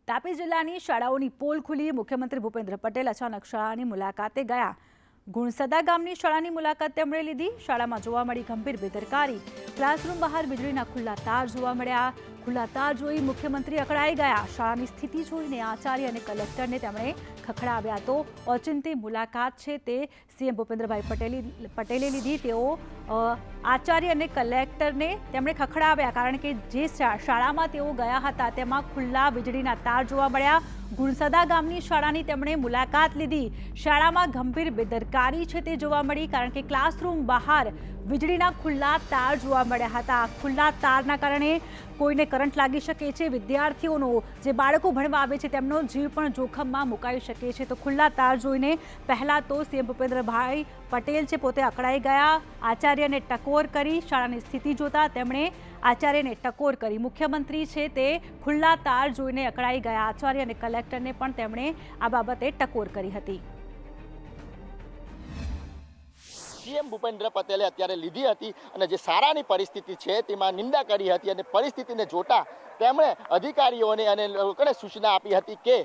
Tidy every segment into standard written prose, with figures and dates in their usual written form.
તાપી જિલ્લાની શાળાઓની પોલ ખુલી। મુખ્યમંત્રી ભૂપેન્દ્ર પટેલ અચાનક શાળાની મુલાકાતે ગયા। ગુણસદા ગામની શાળાની મુલાકાત તેમણે લીધી। શાળામાં જોવા મળી ગંભીર બેદરકારી। ક્લાસરૂમ બહાર વીજળીના ખુલ્લા તાર જોવા મળ્યા। ખુલ્લા તાર જોઈ મુખ્યમંત્રી અકળાઈ ગયા। શાળાની સ્થિતિ જોઈને આચાર્ય અને કલેક્ટરને તેમણે ખખડાવ્યા। તો ઓચિંતી મુલાકાત છે તે સીએમ ભૂપેન્દ્રભાઈ પટેલે લીધી। તેઓ આચાર્ય અને કલેક્ટરને તેમણે ખખડાવ્યા, કારણ કે જે શાળામાં તેઓ ગયા હતા તેમાં ખુલ્લા વીજળીના તાર જોવા મળ્યા। ગુણસદા ગામની શાળાની તેમણે મુલાકાત લીધી। શાળામાં ગંભીર બેદરકારી છે તે જોવા મળી, કારણ કે ક્લાસરૂમ બહાર વીજળીના ખુલ્લા તાર જોવા મળ્યા હતા। ખુલ્લા તારના કારણે કોઈને કરંટ લાગી શકે છે। વિદ્યાર્થીઓનો, જે બાળકો ભણવા આવે છે, તેમનો જીવ પણ જોખમમાં મુકાઈ શકે છે। તો ખુલ્લા તાર જોઈને પહેલા તો સીએમ ભૂપેન્દ્રભાઈ પટેલ છે પોતે અકળાઈ ગયા। આચાર્યને ટકોર કરી। શાળાની સ્થિતિ જોતા તેમણે આચાર્યને ટકોર કરી। મુખ્યમંત્રી છે તે ખુલ્લા તાર જોઈને અકળાઈ ગયા। આચાર્ય અને કલેક્ટરને પણ તેમણે આ બાબતે ટકોર કરી હતી। સીએમ ભૂપેન્દ્ર પટેલે અત્યારે લીધી હતી અને જે શાળાની પરિસ્થિતિ છે તેમાં નિંદા કરી હતી અને પરિસ્થિતિને જોતા તેમણે અધિકારીઓને અને લોકોને સૂચના આપી હતી કે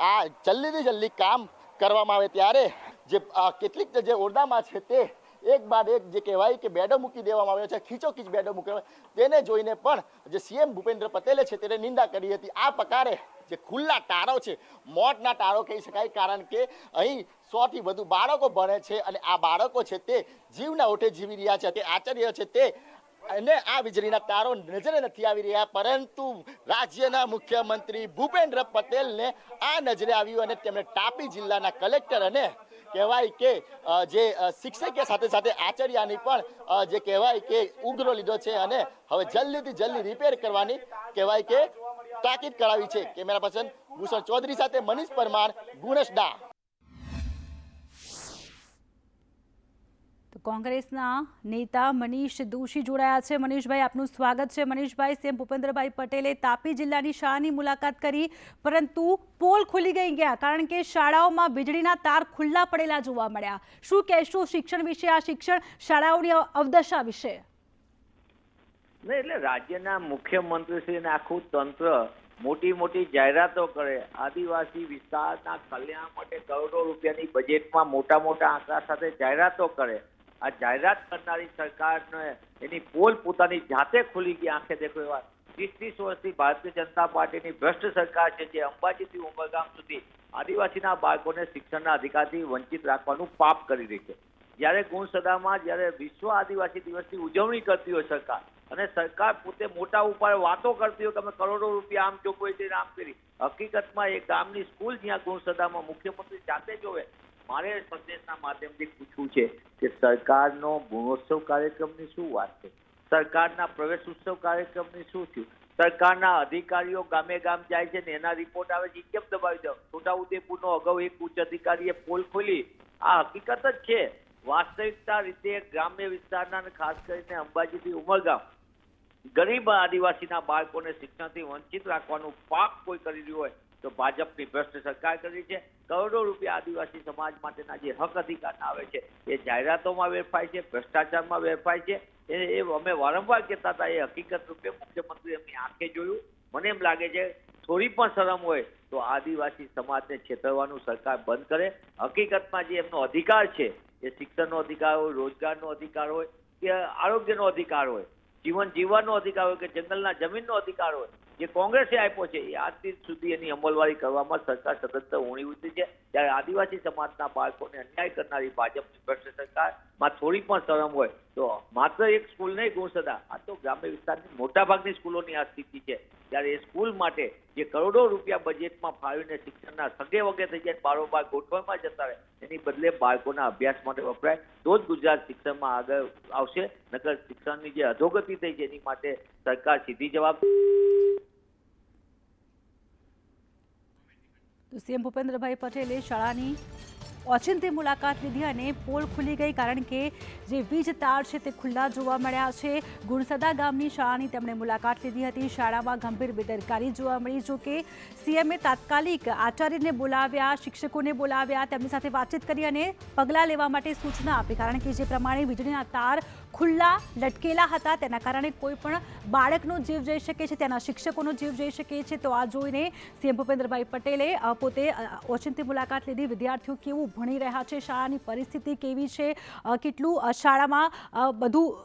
આ જલ્દીથી જલ્દી કામ કરવામાં આવે। ત્યારે જે કેટલીક જે ઓરડામાં છે તે એક બાદ એક જે કહેવાય કે બેડો મૂકી દેવામાં આવ્યો છે, ખીચોખીચ બેડો મૂકવામાં, તેને જોઈને પણ જે સીએમ ભૂપેન્દ્ર પટેલે છે તેને નિંદા કરી હતી। આ પ્રકારે જે ખુલ્લા તારો છે, મોતના તારો કહી શકાય, કારણ કે અહીં 100 થી વધુ બાળકો ભણે છે અને આ બાળકો છે તે જીવના ઓઠે જીવી રહ્યા છે। તે આચાર્ય છે તે અને આ વીજળીના તારો નજરે નથી આવી રહ્યા, પરંતુ રાજ્યના મુખ્યમંત્રી ભૂપેન્દ્ર પટેલને આ નજરે આવ્યું અને તેમણે તાપી જિલ્લાના કલેક્ટર અને કહેવાય કે જે શિક્ષકીય સાથે સાથે આચાર્યની પણ જે કહેવાય કે ઉઘરો લીધો છે અને હવે જલ્દીથી જલ્દી રિપેર કરવાની કહેવાય કે તાકીદ કરાવી છે। કેમેરા પર્સન ભૂષણ ચૌધરી સાથે મનીષ પરમાર, ગુણસદા। તો કોંગ્રેસના નેતા મનીષ દોશી જોડાયા છે। મનીષભાઈ, આપનું સ્વાગત છે। મનીષભાઈ, સીએમ ભૂપેન્દ્રભાઈ પટેલે તાપી જિલ્લાની શાળાની મુલાકાત કરી, પરંતુ પોલ ખુલી ગયા, કારણ કે શાળાઓમાં વીજળીના તાર ખુલ્લા પડેલા જોવા મળ્યા। શું કહેશો શિક્ષણ વિશે, આ શિક્ષણ શાળાઓની અવદશા વિશે? નહીં, એટલે રાજ્યના મુખ્યમંત્રીશ્રીને આખું તંત્ર મોટી મોટી જાહેરાતો કરે, આદિવાસી વિસ્તારના કલ્યાણ માટે કરોડો રૂપિયાની બજેટમાં મોટા મોટા આંકડા સાથે જાહેરાતો કરે। આ જાહેરાત કરનારી સરકારને એની પોલ પોતાની જાતે ખુલી ગઈ, આંખે દેખો એવા 30 વર્ષથી ભારતીય જનતા પાર્ટીની ભ્રષ્ટ સરકાર છે, જે અંબાજીથી ઉમરગામ સુધી આદિવાસીના બાળકોને શિક્ષણના અધિકારથી વંચિત રાખવાનું પાપ કરી રહી છે। જ્યારે ગુણસદામાં જ્યારે વિશ્વ આદિવાસી દિવસની ઉજવણી કરતી હોય સરકાર, અને સરકાર પોતે મોટા ઉપાય વાતો કરતી હોય કે અમે કરોડો રૂપિયા આમ ચૂકવી છે, આમ કરી, હકીકતમાં એ ગામની સ્કૂલ જ્યાં ગુણસદામાં મુખ્યમંત્રી જાતે જોવે। મારે સંદેશના માધ્યમથી પૂછવું છે કે સરકારનો ગુણોત્સવ કાર્યક્રમની શું વાત છે? સરકારના પ્રવેશ ઉત્સવ કાર્યક્રમની શું થયું? સરકારના અધિકારીઓ ગામે ગામ જાય છે ને એના રિપોર્ટ આવે છે, કેમ દબાવી દો? છોટાઉદેપુરનો અગાઉ એક ઉચ્ચ અધિકારીએ પોલ ખોલી, આ હકીકત જ છે। વાસ્તવિકતા રીતે ગ્રામ્ય વિસ્તારના ખાસ કરીને અંબાજીથી ઉમરગામ ગરીબ આદિવાસીના બાળકોને શિક્ષણથી વંચિત રાખવાનું પાપ કોઈ કરી રહ્યું હોય તો ભાજપની ભ્રષ્ટ સરકાર કરી છે। કરોડો રૂપિયા આદિવાસી સમાજ માટેના જે હક અધિકારના આવે છે એ જાહેરાતોમાં વેરફાય છે, ભ્રષ્ટાચારમાં વેરફાય છે। એ અમે વારંવાર કહેતા હતા, એ હકીકત રૂપે મુખ્યમંત્રી એમની આંખે જોયું। મને એમ લાગે છે થોડી પણ શરમ હોય તો આદિવાસી સમાજને છેતરવાનું સરકાર બંધ કરે। હકીકતમાં જે એમનો અધિકાર છે, એ શિક્ષણનો અધિકાર હોય, રોજગારનો અધિકાર હોય કે આરોગ્યનો અધિકાર હોય, જીવન જીવવાનો અધિકાર હોય કે જંગલના જમીનનો અધિકાર હોય, જે કોંગ્રેસે આપ્યો છે, એ આજ સુધી એની અમલવારી કરવામાં સરકાર સતત ઊણી ઉતરી છે। ત્યારે આદિવાસી સમાજના બાળકોને અન્યાય કરનારી ભાજપની ભ્રષ્ટ સરકારમાં થોડી પણ શરમ હોય તો માત્ર એક સ્કૂલ નહીં, ગુણસદા, આ તો ગ્રામ્ય વિસ્તારની મોટાભાગની સ્કૂલોની આ સ્થિતિ છે। ત્યારે એ સ્કૂલ માટે જે કરોડો રૂપિયા બજેટમાં ફાળવીને શિક્ષણના સગે વગે થઈ જાય, બારોબાર ગોઠવણમાં જતા રહે, એની બદલે બાળકોના અભ્યાસ માટે વપરાય તો જ ગુજરાત શિક્ષણમાં આગળ આવશે। નકર શિક્ષણની જે અધોગતિ થઈ છે એની માટે સરકાર સીધી જવાબ। તો સીએમ ભૂપેન્દ્રભાઈ પટેલે શાળાની ઓચિંતી મુલાકાત લીધી અને પોલ ખુલી ગઈ, કારણ કે જે વીજ તાર છે તે ખુલ્લા જોવા મળ્યા છે। ગુણસદા ગામની શાળાની તેમણે મુલાકાત લીધી હતી। શાળામાં ગંભીર બેદરકારી જોવા મળી। જો કે સીએમએ તાત્કાલિક આચાર્યને બોલાવ્યા, શિક્ષકોને બોલાવ્યા, તેમની સાથે વાતચીત કરી અને પગલાં લેવા માટે સૂચના આપી, કારણ કે જે પ્રમાણે વીજળીના તાર ખુલ્લા લટકેલા હતા, તેના કારણે કોઈ પણ બાળકનો જીવ જઈ શકે છે, તેના શિક્ષકોનો જીવ જઈ શકે છે. તો આ જોઈને સીએમ ભૂપેન્દ્રભાઈ પટેલે પોતે ઓચિંતી મુલાકાત લીધી. વિદ્યાર્થીઓ કેવું ભણી રહ્યા છે, શાળાની પરિસ્થિતિ કેવી છે, કેટલું શાળામાં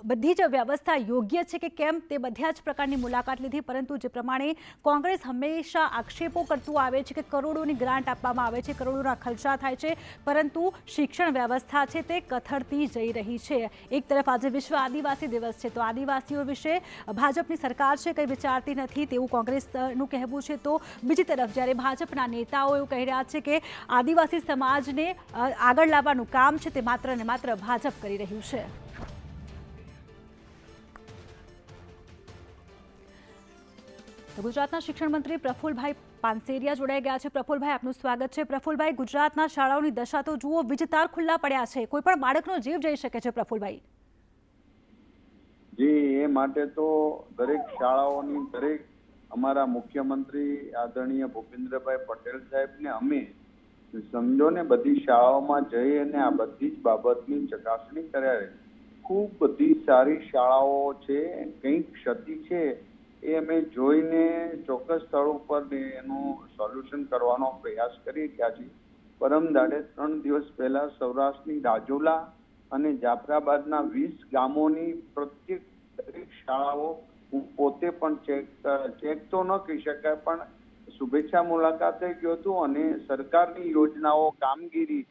બધી જ વ્યવસ્થા યોગ્ય છે કે કેમ, તે બધા જ પ્રકારની મુલાકાત લીધી. પરંતુ જે પ્રમાણે કોંગ્રેસ હંમેશા આક્ષેપો કરતું આવે છે કે કરોડોની ગ્રાન્ટ આપવામાં આવે છે, કરોડોના ખર્ચા થાય છે, પરંતુ શિક્ષણ વ્યવસ્થા છે તે કથળતી જઈ રહી છે. એક તરફ આજે વિશ્વ આદિવાસી દિવસ છે, તો આદિવાસીઓ વિશે ભાજપની સરકાર છે કંઈ વિચારતી નથી તેવું કોંગ્રેસનું કહેવું છે. તો બીજી તરફ જ્યારે ભાજપના નેતાઓ એવું કહી રહ્યા છે કે આદિવાસી સમાજને આગળ લાવવાનું કામ છે તે માત્ર ને માત્ર ભાજપ કરી રહ્યું છે. તો ગુજરાતના શિક્ષણ મંત્રી પ્રફુલભાઈ પાનસેરિયા જોડાઈ ગયા છે. પ્રફુલભાઈ, આપનું સ્વાગત છે. પ્રફુલભાઈ, ગુજરાતના શાળાઓની દશા તો જુઓ, વીજતાર ખુલ્લા પડ્યા છે, કોઈ પણ બાળકનો જીવ જઈ શકે છે. પ્રફુલભાઈ જી, એ માટે તો દરેક શાળાઓની દરેક અમારા મુખ્યમંત્રી આદરણીય ભૂપેન્દ્રભાઈ પટેલ સાહેબને અમે સમજો ને બધી શાળાઓમાં જઈ અને આ બધી જ બાબતની ચકાસણી કર્યા. ખૂબ બધી સારી શાળાઓ છે, કંઈક ક્ષતિ છે એ અમે જોઈને ચોક્કસ સ્થળ ઉપર એનું સોલ્યુશન કરવાનો પ્રયાસ કરી રહ્યા છીએ. પરમ દાડે 3 દિવસ પહેલા સૌરાષ્ટ્રની રાજુલા અને જાફરાબાદના 20 ગામોની પ્રત્યેક દરેક શાળાઓ હું પોતે પણ ચેક તો ન કહી શકાય પણ શુભેચ્છા મુલાકાતે ગયો હતો અને સરકારની યોજનાઓ કામગીરી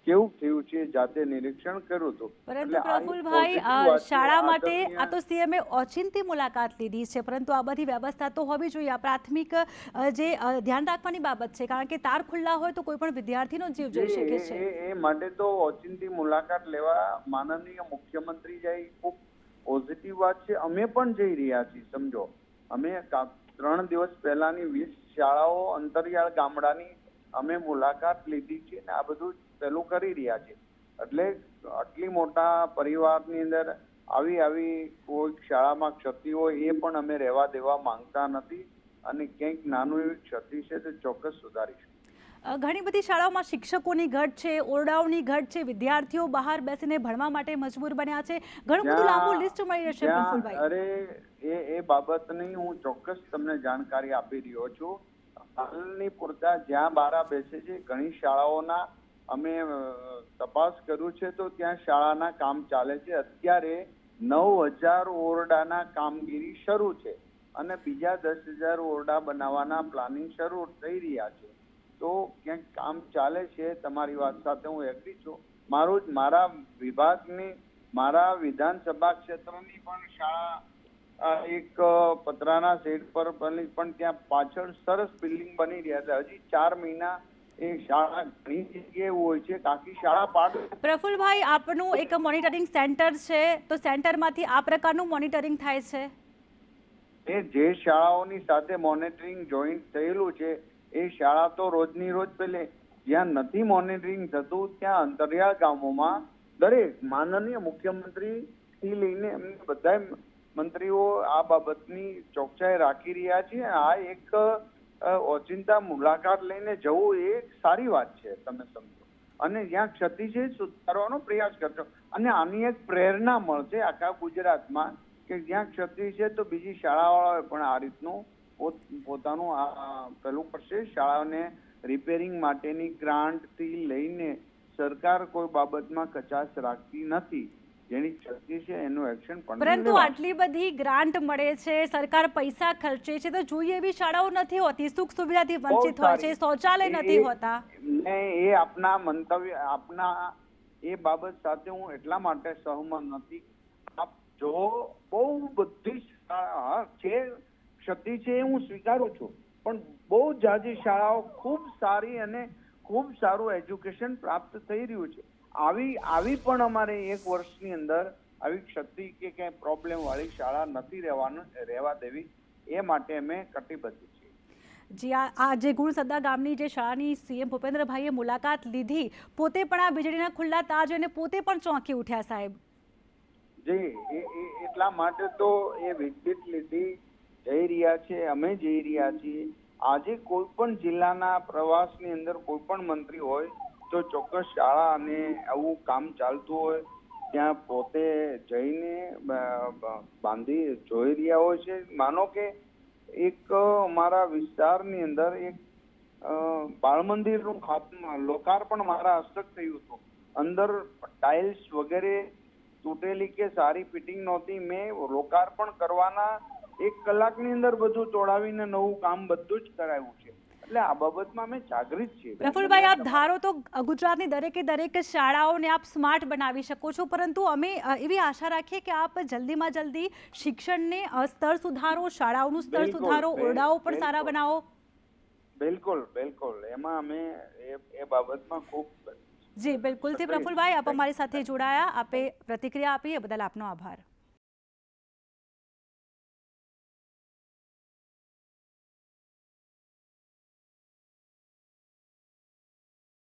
કેવું થયું છે જાતે નિરીક્ષણ કર્યું હતું. પરંતુ પ્રફુલભાઈ, શાળા માટે આ તો સીએમએ ઓચિંતી મુલાકાત લીધી છે, પરંતુ આ બધી વ્યવસ્થા તો હોવી જોઈએ. આ પ્રાથમિક જે ધ્યાન રાખવાની બાબત છે, કારણ કે તાર ખુલ્લા હોય તો કોઈ પણ વિદ્યાર્થીનો જીવ જઈ શકે છે. એ માટે તો ઓચિંતી મુલાકાત લેવા માનનીય મુખ્યમંત્રી જાય ખૂબ પોઝિટિવ વાત છે. અમે પણ જઈ રહ્યા છીએ. સમજો, અમે 3 દિવસ પહેલાની 20 શાળાઓ અંતરિયાળ ગામડાની અમે મુલાકાત લીધી છે અને આ બધું પેલું કરી રહ્યા છે. એટલે આટલી મોટા પરિવારની અંદર આવી કોઈ શાળામાં ક્ષતિ હોય એ પણ અમે રહેવા દેવા માંગતા નથી અને ક્યાંક નાનું એવી ક્ષતિ છે તો ચોક્કસ સુધારીશું. ઘણી બધી શાળાઓમાં શિક્ષકોની ઘટ છે, ઓરડાઓની ઘટ છે, વિદ્યાર્થીઓ બહાર બેસીને ભણવા માટે મજબૂર બન્યા છે. ઘણું બધું લાંબુ લિસ્ટ મળી રહેશે પ્રફુલભાઈ. અરે એ બાબતની હું ચોક્કસ તમને જાણકારી આપી રહ્યો છું. હાલની પૂરતા જ્યાં બારા બેસે છે ઘણી શાળાઓના અમે તપાસ કર્યું છે તો ત્યાં શાળાના કામ ચાલે છે. અત્યારે 9,000 ઓરડાના કામગીરી શરૂ છે અને બીજા 10,000 ઓરડા બનાવવાના પ્લાનિંગ શરૂ થઈ રહ્યા છે. તો ક્યાંક કામ ચાલે છે. તમારી વાત સાથે હું એગ્રી છું. મારા વિભાગની, મારા વિધાનસભા ક્ષેત્રની પણ શાળા એક પતરાના શેડ પર પણ ત્યાં પાછળ સરસ બિલ્ડિંગ બની રહ્યા છે. હજી 4 મહિના એ શાળા ઘણી જગ્યાએ હોય છે, આખી શાળા પાડ. પ્રફુલભાઈ, આપનું એક મોનિટરિંગ સેન્ટર છે, તો સેન્ટરમાંથી આ પ્રકારનું મોનિટરિંગ થાય છે? એ જે શાળાઓની સાથે મોનિટરિંગ જોઈન્ટ થયેલું છે એ શાળા તો રોજની રોજ પેલે જ્યાં નથી મોનિટરિંગ થતું ત્યાં અંતરિયાળ ગામોમાં દરેક માનનીય મુખ્યમંત્રી થી લઈને એમને બધા મંત્રીઓ આ બાબતની ચોકસાઈ રાખી રહ્યા છે. આ એક ઓચિંતા મુલાકાત લઈને જવું એ સારી વાત છે, તમે સમજો, અને જ્યાં ક્ષતિ છે સુધારવાનો પ્રયાસ કરજો. અને આની એક પ્રેરણા મળશે આખા ગુજરાતમાં કે જ્યાં ક્ષતિ છે તો બીજી શાળાવાળાઓએ પણ આ રીતનું પોતાનું પેલું કરશે. શાળાઓને રિપેરિંગ માટેની ગ્રાન્ટથી લઈને સરકાર કોઈ બાબતમાં કચાશ રાખતી નથી. જેની ક્ષતિ છે એનું એક્શન પણ. પરંતુ આટલી બધી ગ્રાન્ટ મળે છે, સરકાર પૈસા ખર્ચે છે, તો જોઈએ એવી શાળાઓ નથી હોતી, સુખ સુવિધાથી વંચિત હોય છે, શૌચાલય નથી હોતા. એ આપના મંતવ્ય, આપના એ બાબત સાથે હું એટલા માટે સહમત નથી. આપ જો બહુ બધી શાળા છે, ક્ષતિ છે એ હું સ્વીકારું છું, પણ બહુ જાજી શાળાઓ ખૂબ સારી અને ખૂબ સારું એજ્યુકેશન પ્રાપ્ત થઈ રહ્યું છે. આવી પણ અમારે 1 વર્ષની અંદર આવી ક્ષતિ કે ક્યાંય પ્રોબ્લેમ વાળી શાળા નથી રહેવા દેવી. એ માટે અમે કટિબદ્ધ છીએ. જી, આ જે ગુણસદા ગામની જે શાળાની સીએમ ભૂપેન્દ્રભાઈએ મુલાકાત લીધી, પોતે પણ આ વીજળીના ખુલ્લા તાર જોઈને પોતે પણ ચોંકી ઉઠ્યા સાહેબ. જી, એટલા માટે તો એ વિકસિત લીધી જઈ રહ્યા છે, અમે જઈ રહ્યા છીએ. આજે કોઈ પણ જિલ્લાના પ્રવાસની અંદર કોઈ પણ મંત્રી હોય તો ચોક્કસ શાળા અને આવું કામ ચાલતું હોય ત્યાં પોતે જઈને બાંધી જોઈ રહ્યા હોય છે. માનો કે એક મારા વિસ્તારની અંદર એક બાળ મંદિરનું લોકાર્પણ મારા હસ્તક થયું હતું. અંદર ટાઇલ્સ વગેરે તૂટેલી કે સારી ફિટિંગ નહોતી. મેં લોકાર્પણ કરવાના 1 કલાકની અંદર બધું તોડાવીને નવું કામ બધું જ કરાવ્યું છે. એટલે આ બાબતમાં અમે જાગૃત છીએ. પ્રફુલભાઈ, આપ ધારો તો ગુજરાતની દરેક શાળાઓને આપ સ્માર્ટ બનાવી શકો છો, પરંતુ અમે એવી આશા રાખીએ કે આપ જલ્દીમાં જલ્દી શિક્ષણને સ્તર સુધારો, શાળાઓનું સ્તર સુધારો, ઓરડાઓ પણ સારા બનાવો. બિલકુલ બિલકુલ, એમાં અમે એ બાબતમાં ખૂબ જી બિલકુલથી પ્રફુલભાઈ, આપ અમારી સાથે જોડાયા, આપે પ્રતિક્રિયા આપી એ બદલ આપનો આભાર.